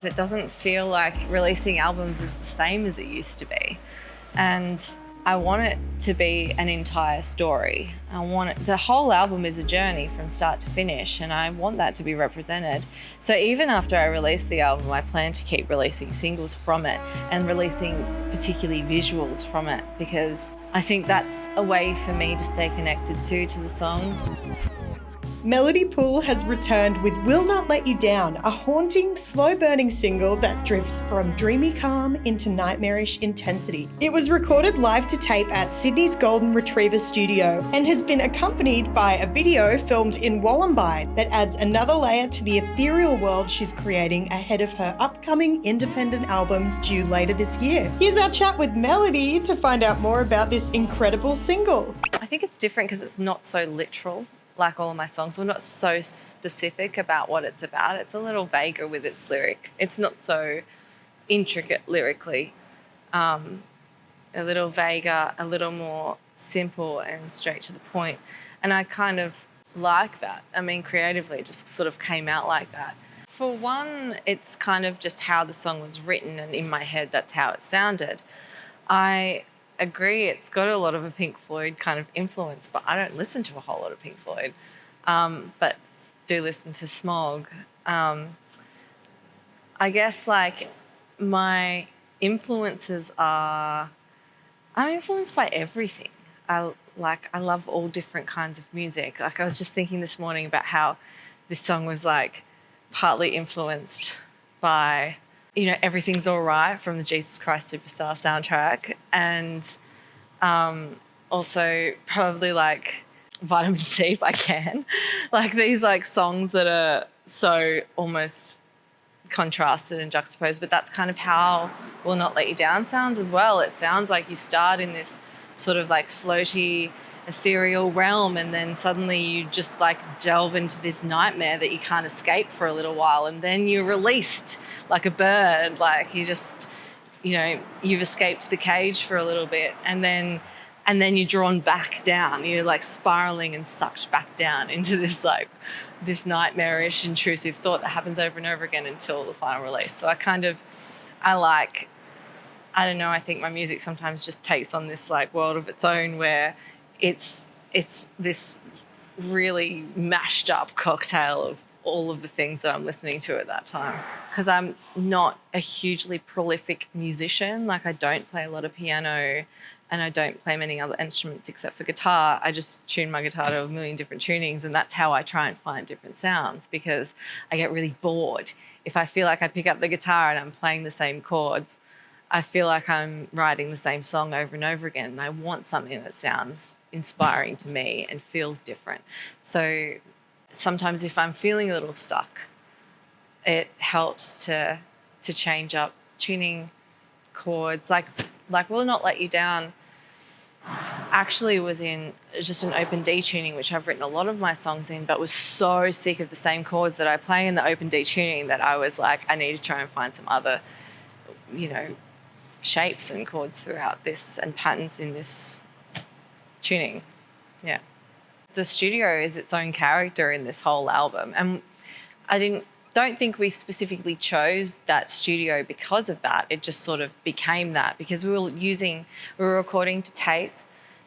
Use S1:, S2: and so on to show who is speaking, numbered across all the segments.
S1: It doesn't feel like releasing albums is the same as it used to be. And I want it to be an entire story. The whole album is a journey from start to finish, and I want that to be represented. So even after I release the album, I plan to keep releasing singles from it and releasing particularly visuals from it, because I think that's a way for me to stay connected to the songs.
S2: Melody Pool has returned with Will Not Let You Down, a haunting, slow-burning single that drifts from dreamy calm into nightmarish intensity. It was recorded live to tape at Sydney's Golden Retriever studio and has been accompanied by a video filmed in Wollombi that adds another layer to the ethereal world she's creating ahead of her upcoming independent album due later this year. Here's our chat with Melody to find out more about this incredible single.
S1: I think it's different because it's not so literal. Like all of my songs, we're not so specific about what it's about. It's a little vaguer with its lyric. It's not so intricate lyrically. A little vaguer, a little more simple and straight to the point. And I kind of like that. I mean, creatively, it just sort of came out like that. For one, it's kind of just how the song was written, and in my head, that's how it sounded. I agree, it's got a lot of a Pink Floyd kind of influence, but I don't listen to a whole lot of Pink Floyd, but do listen to Smog. I guess like my influences are, I'm influenced by everything. I love all different kinds of music. Like I was just thinking this morning about how this song was like partly influenced by, you know, Everything's All Right from the Jesus Christ Superstar soundtrack, and also probably like Vitamin C by Can. Like these like songs that are so almost contrasted and juxtaposed, but that's kind of how Will Not Let You Down sounds as well. It sounds like you start in this sort of like floaty, ethereal realm, and then suddenly you just like delve into this nightmare that you can't escape for a little while, and then you're released like a bird, like you just, you know, you've escaped the cage for a little bit, and then you're drawn back down. You're like spiraling and sucked back down into this like this nightmarish intrusive thought that happens over and over again until the final release. So I don't know, I think my music sometimes just takes on this like world of its own where it's this really mashed up cocktail of all of the things that I'm listening to at that time. Because I'm not a hugely prolific musician. Like I don't play a lot of piano and I don't play many other instruments except for guitar. I just tune my guitar to a million different tunings, and that's how I try and find different sounds, because I get really bored. If I feel like I pick up the guitar and I'm playing the same chords, I feel like I'm writing the same song over and over again, and I want something that sounds inspiring to me and feels different. So sometimes if I'm feeling a little stuck, it helps to change up tuning chords. Like Will Not Let You Down actually was in just an open D tuning, which I've written a lot of my songs in, but was so sick of the same chords that I play in the open D tuning that I was like, I need to try and find some other, you know, shapes and chords throughout this and patterns in this tuning. Yeah. The studio is its own character in this whole album, and I don't think we specifically chose that studio because of that. It just sort of became that because we were recording to tape,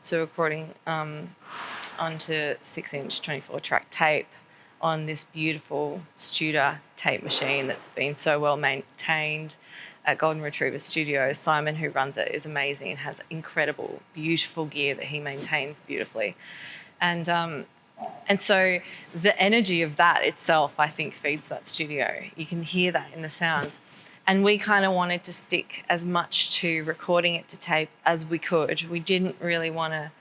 S1: so recording onto 6-inch 24-track tape on this beautiful Studer tape machine that's been so well maintained at Golden Retriever Studios. Simon, who runs it, is amazing and has incredible, beautiful gear that he maintains beautifully. And so the energy of that itself, I think, feeds that studio. You can hear that in the sound. And we kind of wanted to stick as much to recording it to tape as we could. We didn't really want to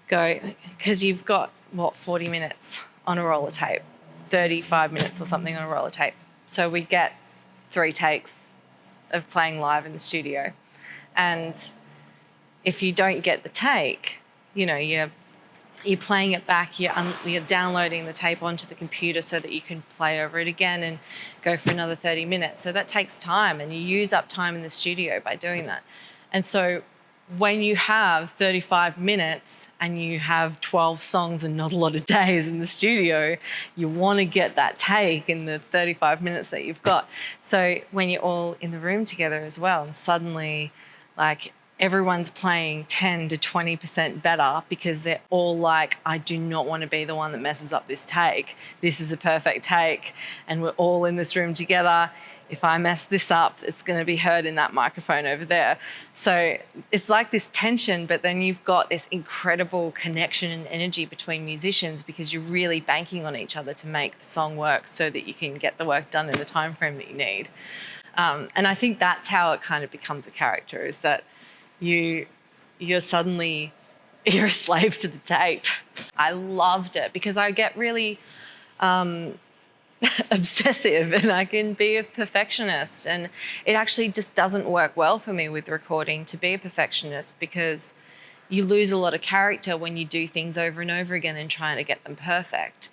S1: go, because you've got, 40 minutes on a roller tape, 35 minutes or something on a roller tape. So we get 3 takes of playing live in the studio. And if you don't get the take, you know, you're playing it back, you're downloading the tape onto the computer so that you can play over it again and go for another 30 minutes. So that takes time, and you use up time in the studio by doing that. And so when you have 35 minutes and you have 12 songs and not a lot of days in the studio, you want to get that take in the 35 minutes that you've got. So when you're all in the room together as well, and suddenly like everyone's playing 10 to 20% better because they're all like, I do not want to be the one that messes up this take. This is a perfect take. And we're all in this room together. If I mess this up, it's going to be heard in that microphone over there. So it's like this tension, but then you've got this incredible connection and energy between musicians because you're really banking on each other to make the song work so that you can get the work done in the time frame that you need. And I think that's how it kind of becomes a character, is that you're a slave to the tape. I loved it because I get really obsessive and I can be a perfectionist, and it actually just doesn't work well for me with recording to be a perfectionist because you lose a lot of character when you do things over and over again and trying to get them perfect.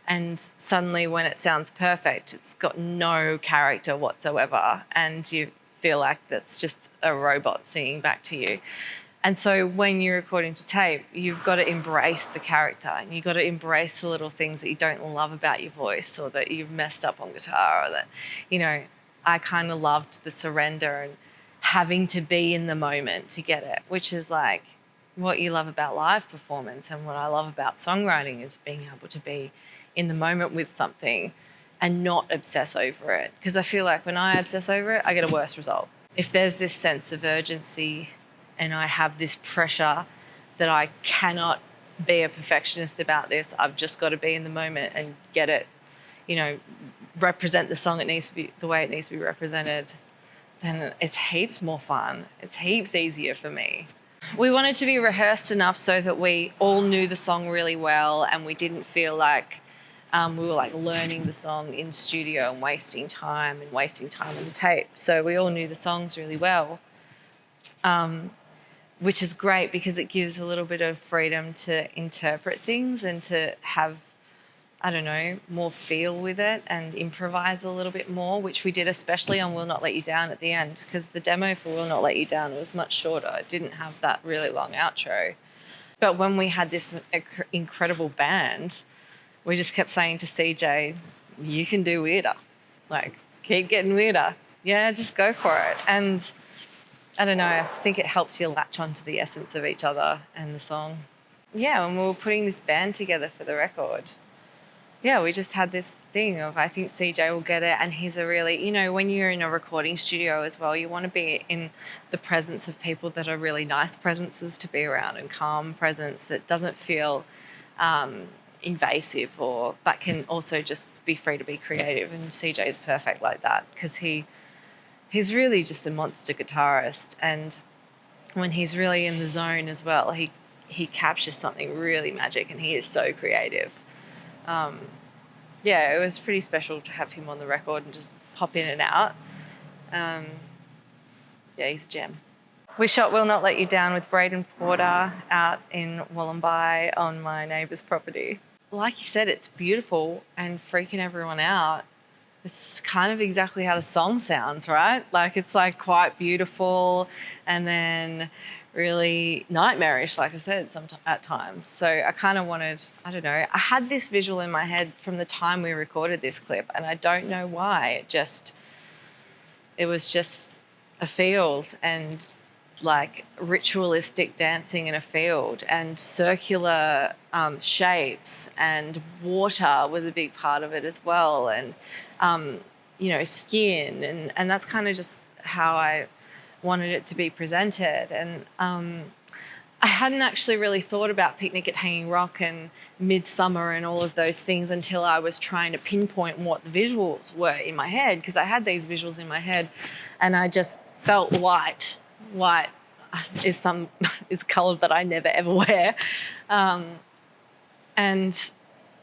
S1: And suddenly when it sounds perfect, it's got no character whatsoever and you feel like that's just a robot singing back to you. And so when you're recording to tape, you've got to embrace the character and you've got to embrace the little things that you don't love about your voice or that you've messed up on guitar or that, you know, I kind of loved the surrender and having to be in the moment to get it, which is like what you love about live performance. And what I love about songwriting is being able to be in the moment with something and not obsess over it. Because I feel like when I obsess over it, I get a worse result. If there's this sense of urgency and I have this pressure that I cannot be a perfectionist about this, I've just got to be in the moment and get it, you know, represent the song it needs to be the way it needs to be represented, then it's heaps more fun. It's heaps easier for me. We wanted to be rehearsed enough so that we all knew the song really well and we didn't feel like we were like learning the song in studio and wasting time on the tape. So we all knew the songs really well, which is great because it gives a little bit of freedom to interpret things and to have, I don't know, more feel with it and improvise a little bit more, which we did especially on Will Not Let You Down at the end, because the demo for Will Not Let You Down was much shorter. It didn't have that really long outro. But when we had this incredible band, we just kept saying to CJ, you can do weirder. Like, keep getting weirder. Yeah, just go for it. And I don't know, I think it helps you latch onto the essence of each other and the song. Yeah, when we were putting this band together for the record, yeah, we just had this thing of, I think CJ will get it. And he's a really, you know, when you're in a recording studio as well, you want to be in the presence of people that are really nice presences to be around and calm presence that doesn't feel invasive but can also just be free to be creative. And CJ is perfect like that because he's really just a monster guitarist. And when he's really in the zone as well, he captures something really magic and he is so creative. Yeah, it was pretty special to have him on the record and just pop in and out. Yeah, he's a gem. We shot Will Not Let You Down with Braden Porter out in Wollombi on my neighbour's property. Like you said, it's beautiful and freaking everyone out. It's kind of exactly how the song sounds, right? Like it's like quite beautiful and then really nightmarish, like I said, at times. So I kind of wanted, I don't know, I had this visual in my head from the time we recorded this clip and I don't know why. It was just a field and like ritualistic dancing in a field and circular shapes, and water was a big part of it as well, and you know, skin, and that's kind of just how I wanted it to be presented. And I hadn't actually really thought about Picnic at Hanging Rock and Midsummer and all of those things until I was trying to pinpoint what the visuals were in my head, because I had these visuals in my head and I just felt white. White is a colour that I never ever wear, and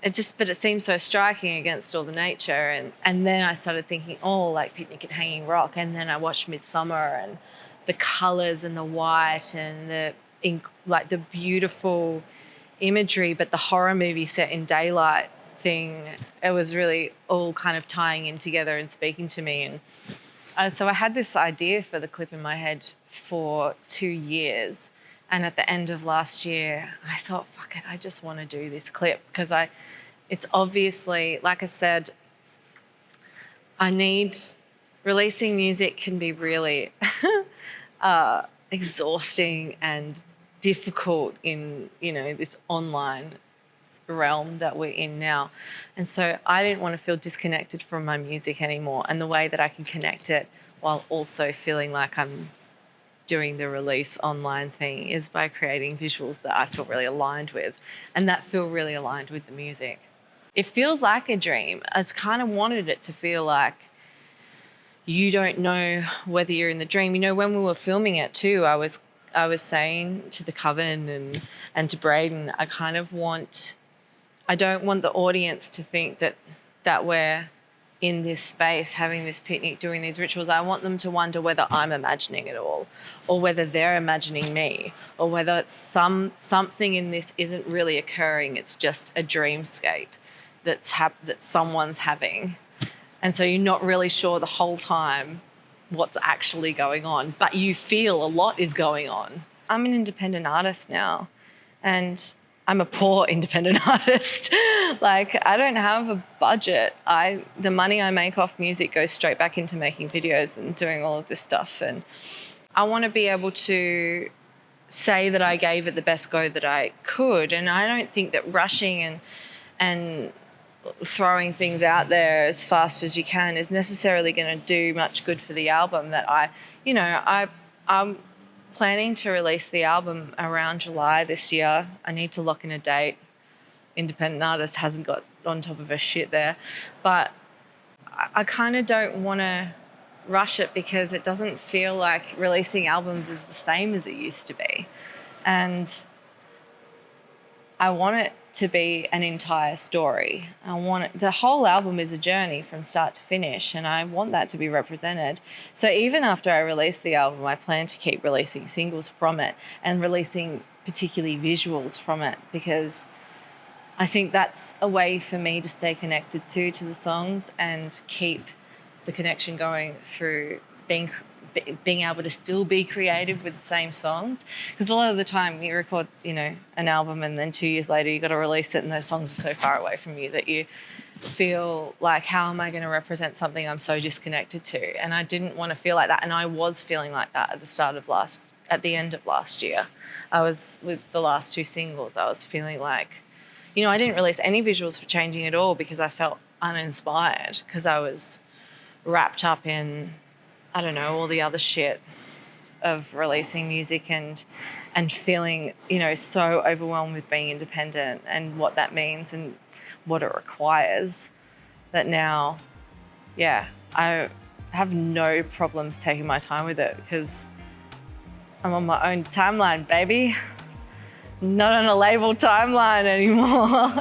S1: it seemed so striking against all the nature. And then I started thinking, oh, like Picnic at Hanging Rock, and then I watched Midsummer and the colours and the white and the beautiful imagery, but the horror movie set in daylight thing. It was really all kind of tying in together and speaking to me. And So I had this idea for the clip in my head for 2 years. And at the end of last year, I thought, fuck it, I just want to do this clip because it's obviously, like I said, releasing music can be really exhausting and difficult in, this online realm that we're in now. And so I didn't want to feel disconnected from my music anymore. And the way that I can connect it while also feeling like I'm doing the release online thing is by creating visuals that I feel really aligned with and that feel really aligned with the music. It feels like a dream. I kind of wanted it to feel like you don't know whether you're in the dream. When we were filming it too, I was saying to the Coven and to Braden, I don't want the audience to think that we're in this space, having this picnic, doing these rituals. I want them to wonder whether I'm imagining it all, or whether they're imagining me, or whether it's something in this isn't really occurring. It's just a dreamscape that someone's having. And so you're not really sure the whole time what's actually going on, but you feel a lot is going on. I'm an independent artist now, and I'm a poor independent artist. Like, I don't have a budget. The money I make off music goes straight back into making videos and doing all of this stuff. And I want to be able to say that I gave it the best go that I could. And I don't think that rushing and throwing things out there as fast as you can is necessarily going to do much good for the album. That I'm planning to release the album around July this year. I need to lock in a date. Independent artist hasn't got on top of her shit there. But I kind of don't want to rush it because it doesn't feel like releasing albums is the same as it used to be. And I want it to be an entire story. The whole album is a journey from start to finish, and I want that to be represented. So even after I release the album, I plan to keep releasing singles from it and releasing particularly visuals from it, because I think that's a way for me to stay connected to the songs and keep the connection going through being able to still be creative with the same songs. Because a lot of the time you record, an album, and then 2 years later you got to release it, and those songs are so far away from you that you feel like, how am I going to represent something I'm so disconnected to? And I didn't want to feel like that. And I was feeling like that at the end of last year. I was, with the last 2 singles, I was feeling like, I didn't release any visuals for Changing at all because I felt uninspired, because I was wrapped up in, I don't know, all the other shit of releasing music and feeling, so overwhelmed with being independent and what that means and what it requires, that now, I have no problems taking my time with it because I'm on my own timeline, baby. Not on a label timeline anymore.